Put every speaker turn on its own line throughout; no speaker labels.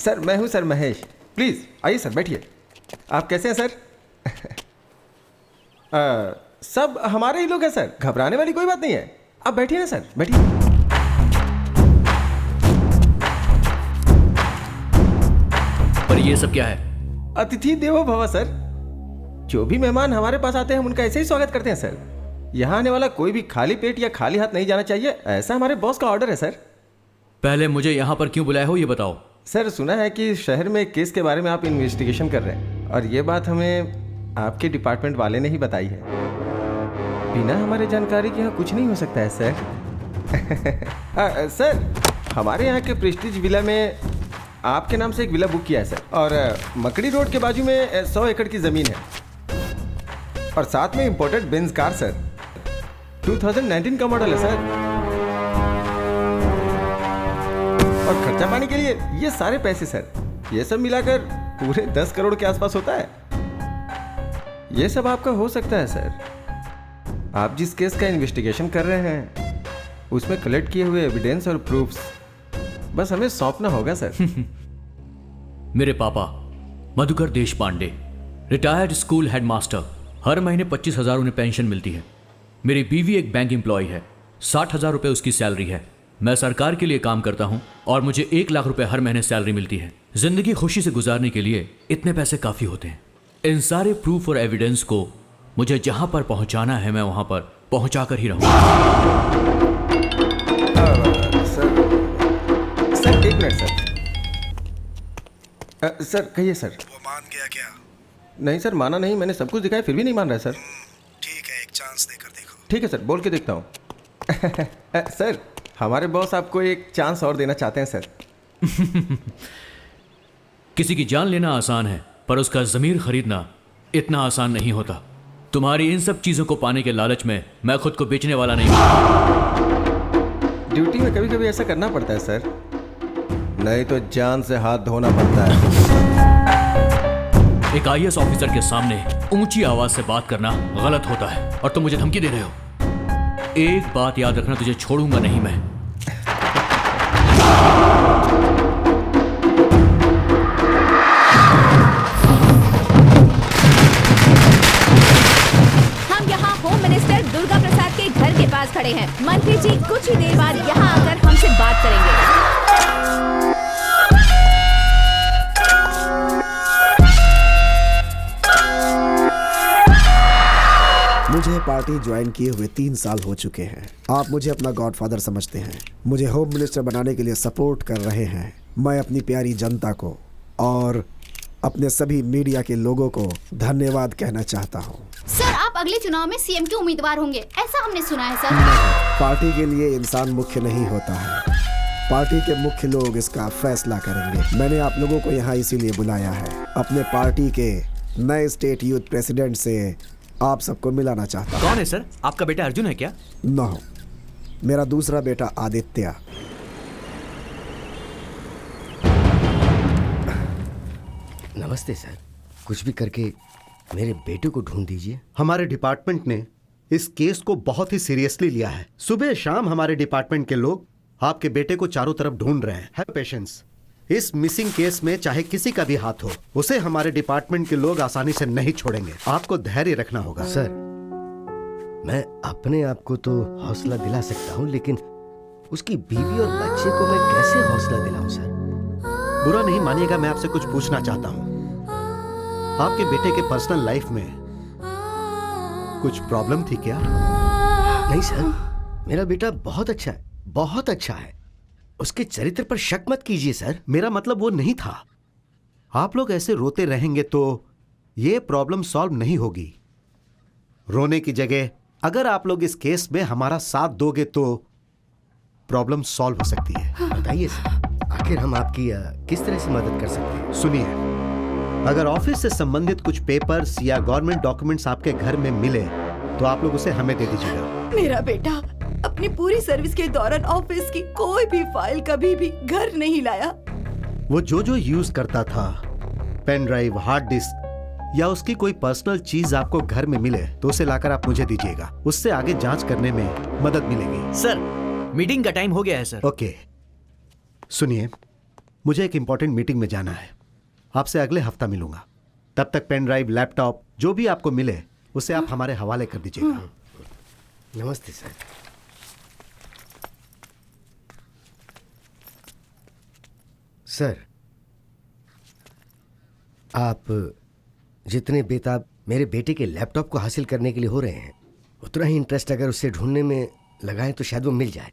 Sir मैं हूँ sir Mahesh, please आइए सर बैठिए। आप कैसे हैं सर? सब हमारे ही लोग हैं सर, घबराने वाली कोई बात नहीं है। आप बैठिए ना सर, बैठिए।
पर ये सब क्या है?
अतिथि देवो भव सर। जो भी मेहमान हमारे पास आते हैं हम उनका ऐसे ही स्वागत करते हैं सर। यहाँ आने वाला कोई भी खाली पेट या खाली हाथ नहीं जाना चाहिए, ऐसा हमारे बॉस का ऑर्डर है सर।
पहले मुझे यहाँ पर क्यों बुलाया हो ये बताओ।
सर सुना है कि शहर में एक केस के बारे में आप इन्वेस्टिगेशन कर रहे हैं, और ये बात हमें आपके डिपार्टमेंट वाले ने ही बताई है। बिना हमारे जानकारी के यहाँ कुछ नहीं हो सकता है सर। सर हमारे यहाँ के प्रेस्टीज विला में आपके नाम से एक विला बुक किया है सर, और मकड़ी रोड के बाजू में 100 एकड़ की ज़मीन है, और साथ में इंपोर्टेड बेंज कार सर, 2019 का मॉडल है सर। और खर्चा पानी के लिए ये सारे पैसे सर, ये सब मिलाकर पूरे 10 करोड़ के आसपास होता है। ये सब आपका हो सकता है सर। आप जिस केस का इन्वेस्टिगेशन कर रहे हैं उसमें कलेक्ट किए हुए एविडेंस और प्रूफ्स बस हमें सौंपना होगा सर।
मेरे पापा मधुकर देश पांडे, रिटायर्ड स्कूल हेडमास्टर, हर महीने 25,000 उन्हें पेंशन मिलती है। मेरी बीवी एक बैंक एम्प्लॉय है, 60,000 रुपये उसकी सैलरी है। मैं सरकार के लिए काम करता हूं और मुझे 1 लाख रुपए हर महीने सैलरी मिलती है। जिंदगी खुशी से गुजारने के लिए इतने पैसे काफी होते हैं। इन सारे प्रूफ और एविडेंस को मुझे जहां पर पहुंचाना है मैं वहां पर पहुंचा कर ही रहूंगा।
Sir 1 minute sir. सर कहिए सर।
वो मान गया क्या?
नहीं सर माना नहीं, मैंने सब कुछ दिखाया फिर भी नहीं मान रहा है सर।
ठीक है, एक चांस देकर देखो।
ठीक है सर, बोल के देखता हूँ। सर हमारे बॉस आपको एक चांस और देना चाहते हैं सर।
किसी की जान लेना आसान है पर उसका ज़मीर खरीदना इतना आसान नहीं होता। तुम्हारी इन सब चीज़ों को पाने के लालच में मैं खुद को बेचने वाला नहीं हूं।
ड्यूटी में कभी कभी ऐसा करना पड़ता है सर, नहीं तो जान से हाथ धोना पड़ता है।
एक IAS ऑफिसर के सामने ऊंची आवाज से बात करना गलत होता है और तुम मुझे धमकी दे रहे हो। एक बात याद रखना, तुझे छोड़ूंगा नहीं मैं।
हम यहाँ होम मिनिस्टर दुर्गा प्रसाद के घर के पास खड़े हैं। मंत्री जी कुछ ही देर बाद यहाँ आकर हमसे बात करेंगे।
मुझे पार्टी ज्वाइन किए हुए 3 साल हो चुके हैं। आप मुझे अपना गॉडफादर समझते हैं, मुझे होम मिनिस्टर बनाने के लिए सपोर्ट कर रहे हैं। मैं अपनी प्यारी जनता को और अपने सभी मीडिया के लोगों को धन्यवाद कहना चाहता हूँ।
सर आप अगले चुनाव में CM के उम्मीदवार होंगे, ऐसा हमने सुना है सर।
पार्टी के लिए इंसान मुख्य नहीं होता है, पार्टी के मुख्य लोग इसका फैसला करेंगे। मैंने आप लोगों को यहाँ इसीलिए बुलाया है। अपने पार्टी के नए स्टेट यूथ प्रेसिडेंट से आप सबको मिलाना चाहता हूँ।
कौन है सर? आपका बेटा अर्जुन है क्या?
नो, मेरा दूसरा बेटा आदित्य।
नमस्ते सर, कुछ भी करके मेरे बेटे को ढूंढ दीजिए।
हमारे डिपार्टमेंट ने इस केस को बहुत ही सीरियसली लिया है। सुबह शाम हमारे डिपार्टमेंट के लोग आपके बेटे को चारों तरफ ढूंढ रहे हैं। हैव पेशेंस, इस मिसिंग केस में चाहे किसी का भी हाथ हो, उसे हमारे डिपार्टमेंट के लोग आसानी से नहीं छोड़ेंगे। आपको धैर्य रखना होगा।
सर मैं अपने आप को तो हौसला दिला सकता हूँ, लेकिन उसकी बीवी और बच्चे को मैं कैसे हौसला दिलाऊं सर?
बुरा नहीं मानिएगा, मैं आपसे कुछ पूछना चाहता हूँ। आपके बेटे के पर्सनल लाइफ में कुछ प्रॉब्लम थी क्या?
नहीं सर, मेरा बेटा बहुत अच्छा है, बहुत अच्छा है। उसके चरित्र पर शक मत कीजिए सर।
मेरा मतलब वो नहीं था। आप लोग ऐसे रोते रहेंगे तो ये प्रॉब्लम सॉल्व नहीं होगी। रोने की जगह अगर आप लोग इस केस में हमारा साथ दोगे तो प्रॉब्लम सॉल्व हो सकती है।
बताइए सर, आखिर हम आपकी किस तरह से मदद कर सकते हैं?
सुनिए, अगर ऑफिस से संबंधित कुछ पेपर्स या गवर्नमेंट डॉक्यूमेंट्स आपके घर में मिले तो आप लोग उसे हमें दे दीजिएगा।
मेरा बेटा अपनी पूरी सर्विस के दौरान ऑफिस की कोई भी फाइल कभी भी घर नहीं लाया।
वो जो यूज करता था, पेन ड्राइव, हार्ड डिस्क या उसकी कोई पर्सनल चीज आपको घर में मिले तो उसे लाकर आप मुझे दीजिएगा। उससे आगे जांच करने में मदद मिलेगी।
सर मीटिंग का टाइम हो गया है सर।
ओके, सुनिए, मुझे एक इंपॉर्टेंट मीटिंग में जाना है। आपसे अगले हफ्ता मिलूंगा। तब तक पेन ड्राइव, लैपटॉप जो भी आपको मिले उसे आप हमारे हवाले कर दीजिएगा।
नमस्ते सर। सर, आप जितने बेताब मेरे बेटे के लैपटॉप को हासिल करने के लिए हो रहे हैं, उतना ही इंटरेस्ट अगर उसे ढूंढने में लगाएं तो शायद वो मिल जाए।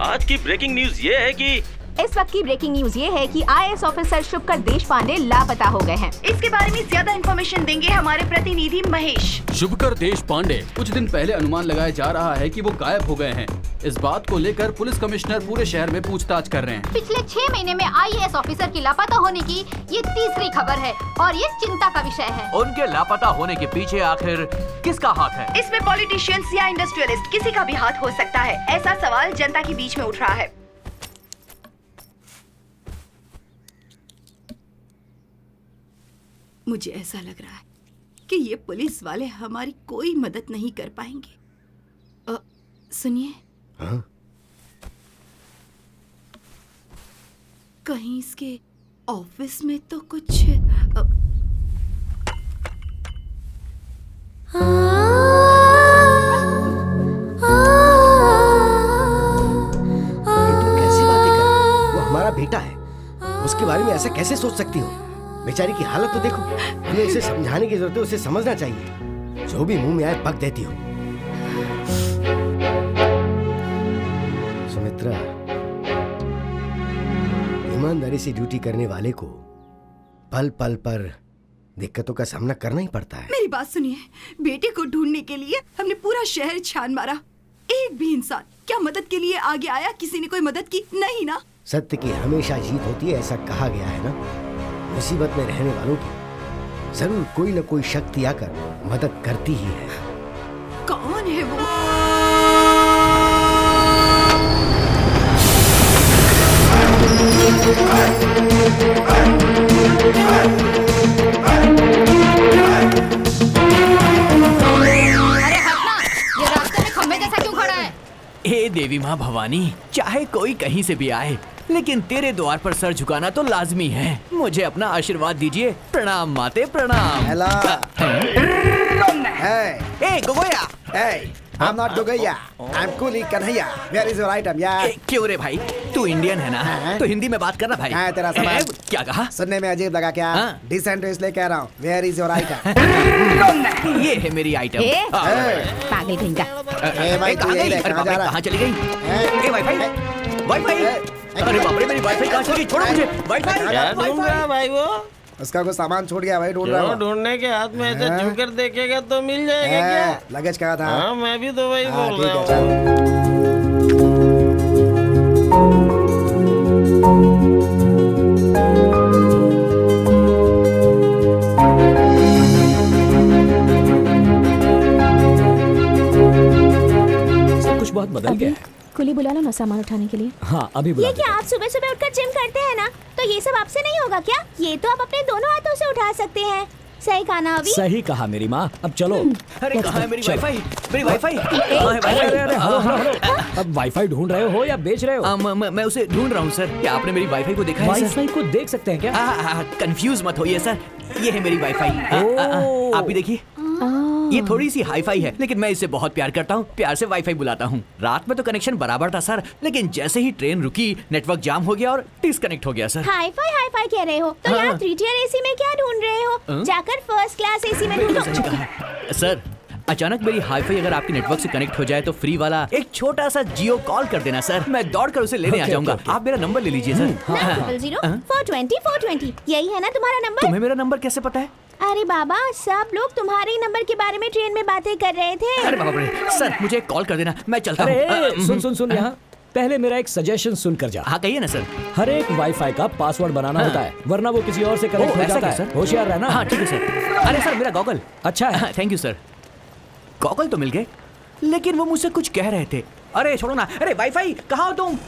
आज की ब्रेकिंग न्यूज ये है कि
इस वक्त की ब्रेकिंग न्यूज ये है कि आईएएस ऑफिसर शुभकर देशपांडे लापता हो गए हैं।
इसके बारे में ज्यादा इन्फॉर्मेशन देंगे हमारे प्रतिनिधि महेश।
शुभकर देशपांडे कुछ दिन पहले अनुमान लगाया जा रहा है कि वो गायब हो गए हैं। इस बात को लेकर पुलिस कमिश्नर पूरे शहर में पूछताछ कर रहे हैं।
पिछले 6 महीने में आईएएस ऑफिसर की लापता होने की ये तीसरी खबर है और ये चिंता का विषय है।
उनके लापता होने के पीछे आखिर किसका हाथ है?
इसमें पॉलिटिशियंस या इंडस्ट्रियलिस्ट किसी का भी हाथ हो सकता है। ऐसा सवाल जनता के बीच में उठ रहा है। मुझे ऐसा लग रहा है कि ये पुलिस वाले हमारी कोई मदद नहीं कर पाएंगे। सुनिए,
हाँ?
कहीं इसके ऑफिस में तो कुछ
कैसी बातें कर रही हो? वो हमारा बेटा है, उसके बारे में ऐसा कैसे सोच सकती हो? बेचारी की हालत तो देखो। हमें उसे समझाने की जरूरत है, उसे समझना चाहिए। जो भी मुंह में आए बक देती हो। सुमित्रा, ईमानदारी से ड्यूटी करने वाले को पल पल पर दिक्कतों का सामना करना ही पड़ता है।
मेरी बात सुनिए, बेटे को ढूंढने के लिए हमने पूरा शहर छान मारा। एक भी इंसान क्या मदद के लिए आगे आया? किसी ने कोई मदद की? नहीं ना।
सत्य की हमेशा जीत होती है, ऐसा कहा गया है ना। मुसीबत में रहने वालों की जरूर कोई न कोई शक्ति आकर मदद करती ही है।
कौन है वो?
अरे हटना, ये रास्ते में खंभे जैसा क्यों खड़ा है?
हे देवी माँ भवानी, चाहे कोई कहीं से भी आए, लेकिन तेरे द्वार पर सर झुकाना तो लाजमी है। मुझे अपना आशीर्वाद दीजिए। प्रणाम माते, प्रणाम।
हेलो।
ए गोगोया।
I'm not Gogaya. I'm Kuli Kanhaiya. Where is your item, यार?
क्यों रे भाई, तू इंडियन है ना? तो हिंदी में बात करना भाई।
हाँ, तेरा सामान।
क्या कहा?
सुनने में अजीब लगा क्या? डिसेंट इसलिए कह रहा हूँ। Where is your item?
ये है मेरी आइटम।
पागल कहीं का।
भाई, तू यही
अरे बाप रे, कहाँ चली गई? ए वाईफाई, वाईफाई। अरे बाप रे, मेरी वाईफाई कहाँ चली गई? छोड़ो मुझे। वाईफाई।
क्या ढूंढ रहा है भाई वो?
उसका कुछ सामान छूट गया भाई, ढूंढ रहा हूँ।
ढूंढने के हाथ में ऐसे छू कर देखेगा तो मिल जाएगा क्या?
लगेज कहाँ था?
हाँ, मैं भी तो वही बोल
ठीक
रहा
है,
हूँ।
सब कुछ बहुत बदल गया है।
कुली बुला लो ना सामान उठाने के लिए।
हाँ, अभी बुला
ये क्या आप सुबह सुबह उठकर जिम करते हैं ना? तो ये सब आपसे नहीं होगा क्या? ये तो आप अपने दोनों हाथों से उठा सकते हैं। सही कहा ना अभी?
सही कहा मेरी माँ। अब चलो।
अरे कहाँ है मेरी वाईफाई? मेरी वाईफाई कहाँ है? वाईफाई?
अब वाईफाई ढूंढ रहे हो या बेच रहे हो?
मैं उसे ढूंढ रहा हूँ सर। क्या आपने मेरी वाईफाई को देखा है सर?
वाईफाई को देख सकते हैं क्या?
कंफ्यूज मत होइए सर, ये है मेरी वाईफाई। आप भी देखिए, ये थोड़ी सी हाईफाई है, लेकिन मैं इससे बहुत प्यार करता हूँ। प्यार से वाईफाई बुलाता हूँ। रात में तो कनेक्शन बराबर था सर, लेकिन जैसे ही ट्रेन रुकी नेटवर्क जाम हो गया और डिस्कनेक्ट हो गया सर।
हाईफाई कह रहे हो तो यहाँ 3 tier AC में क्या ढूंढ रहे हो? जाकर फर्स्ट क्लास AC में ढूंढो।
सर, अचानक मेरी हाईफाई अगर आपके नेटवर्क से कनेक्ट हो जाए तो फ्री वाला एक छोटा सा जियो कॉल कर देना सर। मैं दौड़कर उसे लेने आ जाऊंगा। आप मेरा नंबर ले लीजिए सर।
420 यही है ना तुम्हारा नंबर?
तुम्हें मेरा नंबर कैसे पता है?
अरे बाबा, सब लोग तुम्हारे ही नंबर के बारे में ट्रेन में बातें कर रहे थे।
अरे बाबा रे, सर मुझे कॉल कर देना, मैं चलता हूँ।
सुन यहाँ, पहले मेरा एक सजेशन सुन कर जा।
हाँ कहिए ना सर।
हर एक वाईफाई का पासवर्ड बनाना होता है, वरना वो किसी और से कनेक्ट हो जाता है। होशियार रहना।
हाँ ठीक है सर। अरे सर, मेरा गॉगल
अच्छा है।
Thank you sir. गॉगल तो मिल गए, लेकिन वो मुझसे कुछ कह रहे थे। अरे छोड़ो ना। अरे वाईफाई कहाँ हो तुम?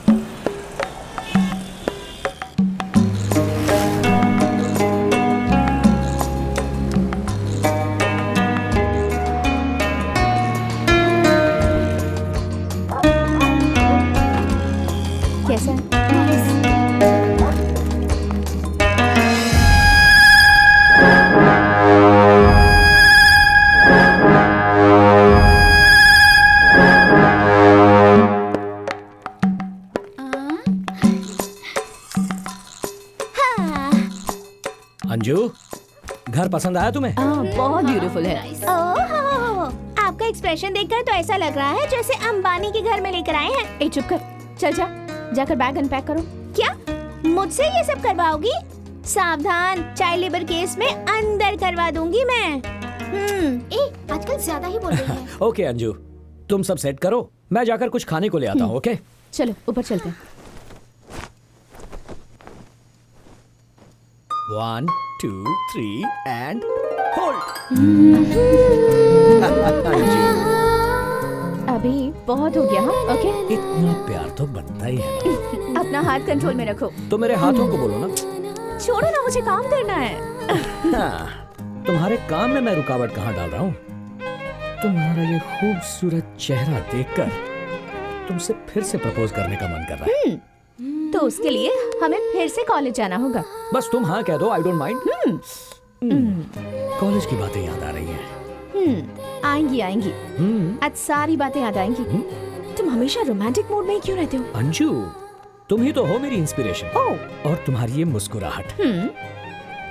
अंजू, घर पसंद आया तुम्हें?
बहुत ब्यूटीफुल है।
आपका एक्सप्रेशन देखकर तो ऐसा लग रहा है जैसे अंबानी के घर में लेकर आए हैं।
ए चुप कर, चल जा, जाकर बैग अनपैक करो।
क्या मुझसे ये सब करवाओगी? सावधान, चाइल्ड लेबर केस में अंदर करवा दूंगी मैं।
आजकल ज्यादा ही बोल रही है।
ओके अंजू, तुम सब सेट करो, मैं जाकर कुछ खाने को ले आता हूँ। ओके
चलो ऊपर चलते हैं।
1 2 3 एंड होल्ड।
अभी बहुत हो गया। हाँ ओके,
इतना प्यार तो बनता ही है ना।
अपना हाथ कंट्रोल में रखो।
तो मेरे हाथों को बोलो ना।
छोड़ो ना, मुझे काम करना है।
तुम्हारे काम में मैं रुकावट कहाँ डाल रहा हूँ? तुम्हारा ये खूबसूरत चेहरा देखकर तुमसे फिर से प्रपोज करने का मन कर रहा है।
तो उसके लिए हमें फिर से कॉलेज जाना होगा।
बस तुम हाँ कह दो, आई डोंट माइंड। कॉलेज की बातें याद आ रही हैं।
आएंगी आएंगी, आज सारी बातें याद आएंगी। तुम हमेशा रोमांटिक मूड में ही क्यों रहते हो?
अंजू, तुम ही तो हो मेरी इंस्पिरेशन। और तुम्हारी ये मुस्कुराहट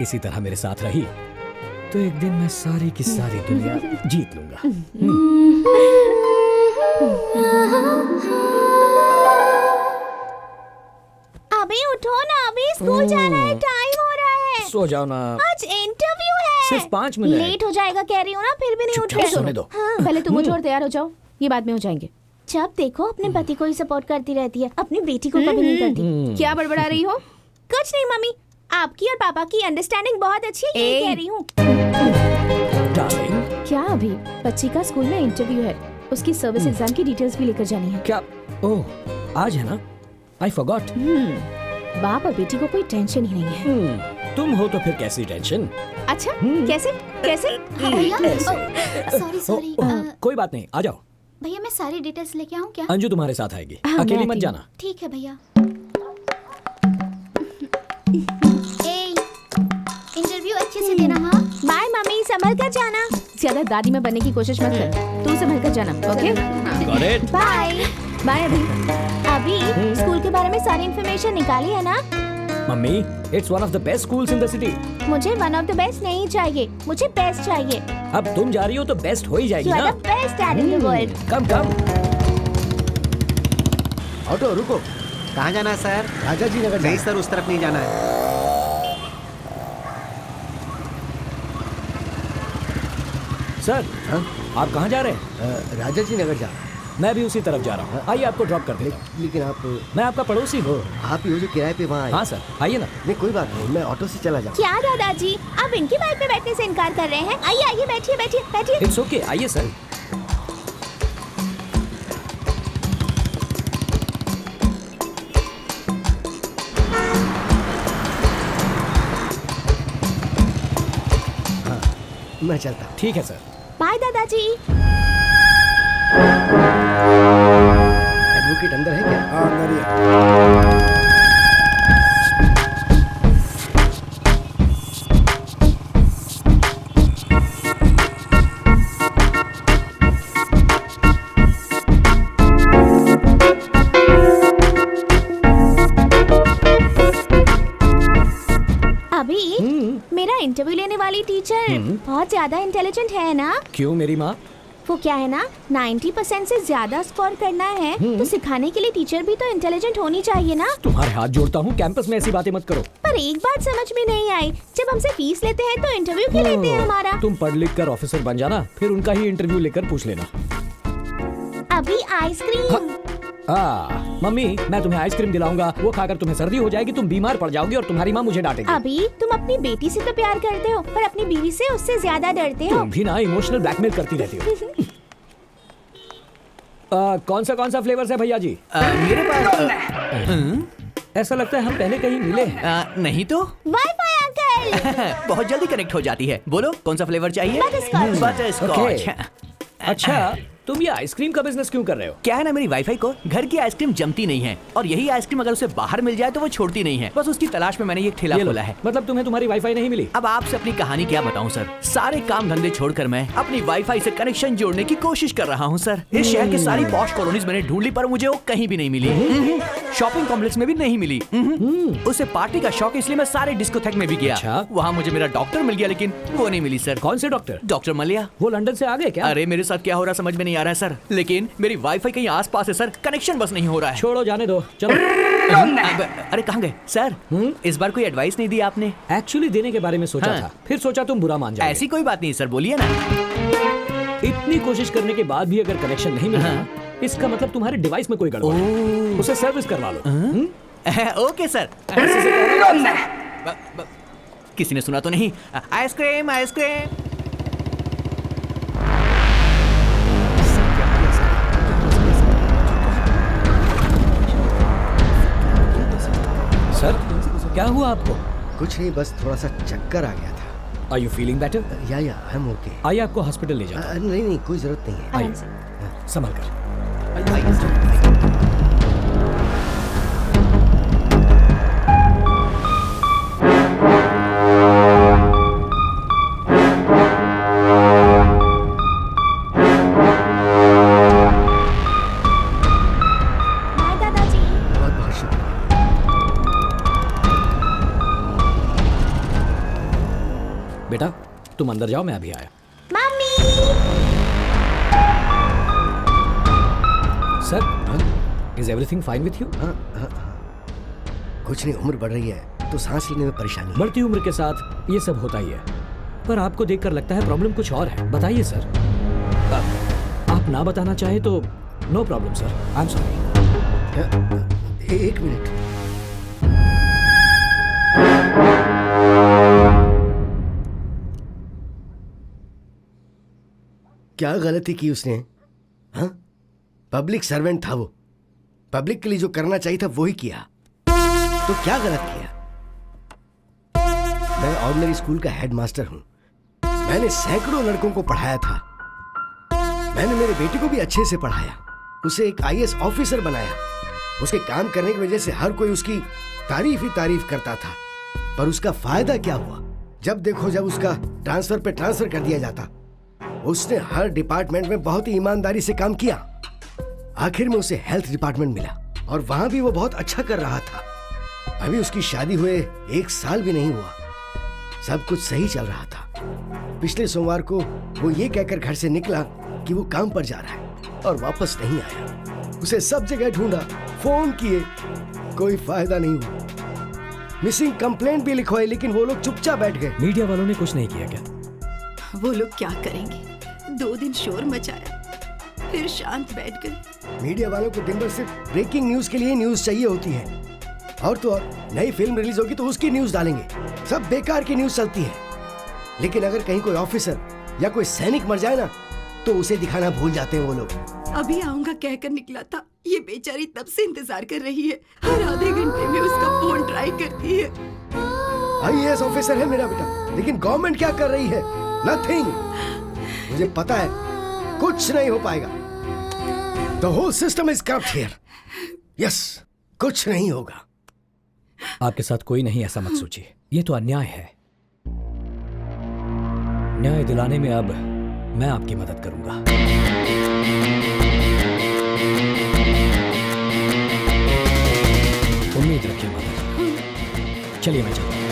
इसी तरह मेरे साथ रही तो एक दिन मैं सारी की सारी दुनिया जीत लूंगा।
अभी उठो ना, अभी स्कूल जाना है, टाइम हो रहा है।
सो जाओ ना,
आज इंटरव्यू है।
सिर्फ 5 मिनट।
लेट हो जाएगा कह रही हूँ ना, फिर भी नहीं उठ रहे।
सोने दो।
हाँ।
पहले तुम उठो और तैयार हो जाओ, ये बाद में हो जाएंगे।
जब देखो अपने पति को ही सपोर्ट करती रहती है, अपनी बेटी को कभी नहीं करती।
क्या बड़बड़ा रही हो?
कुछ नहीं मम्मी, आपकी और पापा की अंडरस्टैंडिंग बहुत अच्छी है, ये कह रही हूँ।
क्या अभी बच्ची का स्कूल में इंटरव्यू है, उसकी सर्विस एग्जाम की डिटेल्स भी लेकर जानी है।
क्या? ओह, आज है ना, आई फॉरगॉट।
बाप और बेटी को कोई टेंशन ही नहीं है।
तुम हो तो फिर कैसी टेंशन?
अच्छा कैसे कैसे?
Sorry sorry.
कोई बात नहीं, आ जाओ।
भैया मैं सारी डिटेल्स लेके आऊँ क्या?
अंजू तुम्हारे साथ आएगी, अकेली मत जाना।
ठीक है भैया। इंटरव्यू अच्छे से देना। हाँ
बाय मम्मी, संभल कर जाना।
ज्यादा दादी में बनने की कोशिश मत कर, तू संभल कर जाना। Okay
bye
bye.
अभी स्कूल के बारे में सारी इन्फॉर्मेशन निकाली है ना?
मम्मी, it's one of the best schools in the city.
मुझे वन ऑफ द बेस्ट नहीं चाहिए, मुझे बेस्ट चाहिए।
अब तुम जा रही हो तो बेस्ट हो ही जाएगी ना।
Best dad in the world.
Come come.
Auto रुको।
कहाँ जाना है सर?
राजा जी नगर।
नहीं सर, उस तरफ नहीं जाना है।
सर आप कहाँ जा रहे हैं?
राजा जी नगर जा।
मैं भी उसी तरफ जा रहा हूँ, आइए आपको ड्रॉप कर देता हूँ।
लेकिन आप?
मैं आपका पड़ोसी हूँ।
आप ही हो जो किराए पे वहाँ?
हाँ सर, आइए ना।
नहीं कोई बात नहीं, मैं ऑटो से चला जाऊँ।
क्या दादाजी, आप इनकी बाइक पे बैठने से इनकार कर रहे हैं? आइए आइए, बैठिए बैठिए बैठिए।
इट्स ओके, आइए सर।
मैं चलता हूँ।
ठीक है सर।
बाय दादाजी।
एडवोकेट अंदर है क्या?
हाँ अंदर ही है।
मेरा इंटरव्यू लेने वाली टीचर बहुत ज्यादा इंटेलिजेंट है ना?
क्यों मेरी माँ?
वो क्या है ना, 90% से ज्यादा स्कोर करना है तो सिखाने के लिए टीचर भी तो इंटेलिजेंट होनी चाहिए ना।
तुम्हारे हाथ जोड़ता हूँ, कैंपस में ऐसी बातें मत करो।
पर एक बात समझ में नहीं आई, जब हमसे फीस लेते हैं तो इंटरव्यू क्यों लेते हैं हमारा?
तुम पढ़ लिख कर ऑफिसर बन जाना, फिर उनका ही इंटरव्यू लेकर पूछ लेना।
अभी आइसक्रीम।
मम्मी, मैं तुम्हें आइसक्रीम दिलाऊंगा, वो खाकर तुम्हें सर्दी हो जाएगी, तुम बीमार पड़ जाओगी और तुम्हारी माँ मुझे डांटेगी।
अभी तुम अपनी बेटी से तो प्यार करते हो पर अपनी बीवी से उससे ज्यादा डरते हो।
तुम भी ना इमोशनल ब्लैकमेल करती रहती हो। कौन सा फ्लेवर्स है भैया जी?
मेरे पास
ऐसा लगता है हम पहले कहीं मिले हैं।
नहीं तो
वाईफाई अंकल।
बहुत जल्दी कनेक्ट हो जाती है। बोलो कौन सा फ्लेवर चाहिए?
बटरस्कॉच।
बटरस्कॉच।
अच्छा, तुम ये आइसक्रीम का बिजनेस क्यों कर रहे हो?
क्या है ना, मेरी वाईफाई को घर की आइसक्रीम जमती नहीं है और यही आइसक्रीम अगर उसे बाहर मिल जाए तो वो छोड़ती नहीं है। बस उसकी तलाश में मैंने ये ठेला खोला है।
मतलब तुम्हें तुम्हारी वाईफाई नहीं मिली?
अब आपसे अपनी कहानी क्या बताऊं सर। सारे काम धंधे छोड़कर मैं अपनी वाईफाई से कनेक्शन जोड़ने की कोशिश कर रहा हूं सर। इस शहर की सारी पॉश कॉलोनीज मैंने ढूंढ ली पर मुझे वो कहीं भी नहीं मिली। शॉपिंग कॉम्प्लेक्स में भी नहीं मिली। उसे पार्टी का शौक इसलिए मैं सारे डिस्कोथेक में भी गया। वहाँ मुझे मेरा डॉक्टर मिल गया लेकिन वो नहीं मिली सर।
कौन से डॉक्टर?
डॉक्टर मलिया।
वो लंदन से आ गए क्या?
अरे मेरे साथ क्या हो रहा समझ में नहीं आ रहा है सर, लेकिन मेरी वाईफाई कहीं आसपास है सर, कनेक्शन बस नहीं हो रहा है।
छोड़ो जाने दो, चलो।
अरे कहाँ गए सर? इस बार कोई एडवाइस नहीं दी आपने?
एक्चुअली देने के बारे में सोचा था, फिर सोचा तुम बुरा मान जाओगे।
ऐसी कोई बात नहीं सर, बोलिए ना।
इतनी कोशिश करने के बाद भी अगर कनेक्शन नहीं मिला इसका मतलब तुम्हारे डिवाइस में कोई गड़बड़ है। उसे सर्विस करवा लो।
Okay sir. किसी ने सुना तो नहीं? Ice cream ice cream.
सर क्या हुआ आपको?
कुछ नहीं, बस थोड़ा सा चक्कर आ गया था।
Are you feeling better?
या आई एम ओके।
आइए आपको हॉस्पिटल ले जाओ।
नहीं कोई जरूरत नहीं है।
आइए संभल कर। बेटा तुम अंदर जाओ, मैं अभी आया। Sir is everything fine with you?
कुछ नहीं, उम्र बढ़ रही है तो सांस लेने में परेशानी है।
बढ़ती उम्र के साथ ये सब होता ही है, पर आपको देखकर लगता है प्रॉब्लम कुछ और है। बताइए सर। आप ना बताना चाहे तो no problem sir, I am sorry.
एक मिनट। क्या गलती की उसने? हाँ, पब्लिक सर्वेंट था वो, पब्लिक के लिए जो करना चाहिए था वो ही किया, तो क्या गलत किया? मैं ऑर्डिनरी स्कूल का हेडमास्टर हूं, मैंने सैकड़ों लड़कों को पढ़ाया था, मैंने मेरे बेटे को भी अच्छे से पढ़ाया, उसे एक आईएएस ऑफिसर बनाया। उसके काम करने की वजह से हर कोई उसकी तारीफ ही तारीफ करता था, पर उसका फायदा क्या हुआ? जब देखो जब उसका ट्रांसफर पे ट्रांसफर कर दिया जाता। उसने हर डिपार्टमेंट में बहुत ही ईमानदारी से काम किया, आखिर में उसे हेल्थ डिपार्टमेंट मिला और वहां भी वो बहुत अच्छा कर रहा था। अभी उसकी शादी हुए 1 साल भी नहीं हुआ, सब कुछ सही चल रहा था। पिछले सोमवार को वो ये कहकर घर से निकला कि वो काम पर जा रहा है और वापस नहीं आया। उसे सब जगह ढूंढा, फोन किए, कोई फायदा नहीं हुआ। मिसिंग कंप्लेंट भी लिखवाई लेकिन वो लोग चुपचाप बैठ गए।
मीडिया वालों ने कुछ नहीं किया क्या?
वो लोग क्या करेंगे? 2 दिन शोर मचाया, फिर शांत बैठ गए।
मीडिया वालों को दिन भर सिर्फ ब्रेकिंग न्यूज के लिए न्यूज चाहिए होती है, और तो और नई फिल्म रिलीज होगी तो उसकी न्यूज डालेंगे। सब बेकार की न्यूज चलती है, लेकिन अगर कहीं कोई ऑफिसर या कोई सैनिक मर जाए ना तो उसे दिखाना भूल जाते हैं वो लोग।
अभी आऊंगा कहकर निकला था, ये बेचारी तब से इंतजार कर रही है, हर आधे घंटे में उसका फोन ट्राई करती है।
आईएएस ऑफिसर है मेरा बेटा, लेकिन गवर्नमेंट क्या कर रही है? नथिंग। मुझे पता है कुछ नहीं हो पाएगा। The whole system is corrupt here. Yes, कुछ नहीं होगा।
आपके साथ कोई नहीं, ऐसा मत सोचिए, ये तो अन्याय है। न्याय दिलाने में अब मैं आपकी मदद करूंगा। उम्मीद रखिए मदद। चलिए मैं चलता हूं।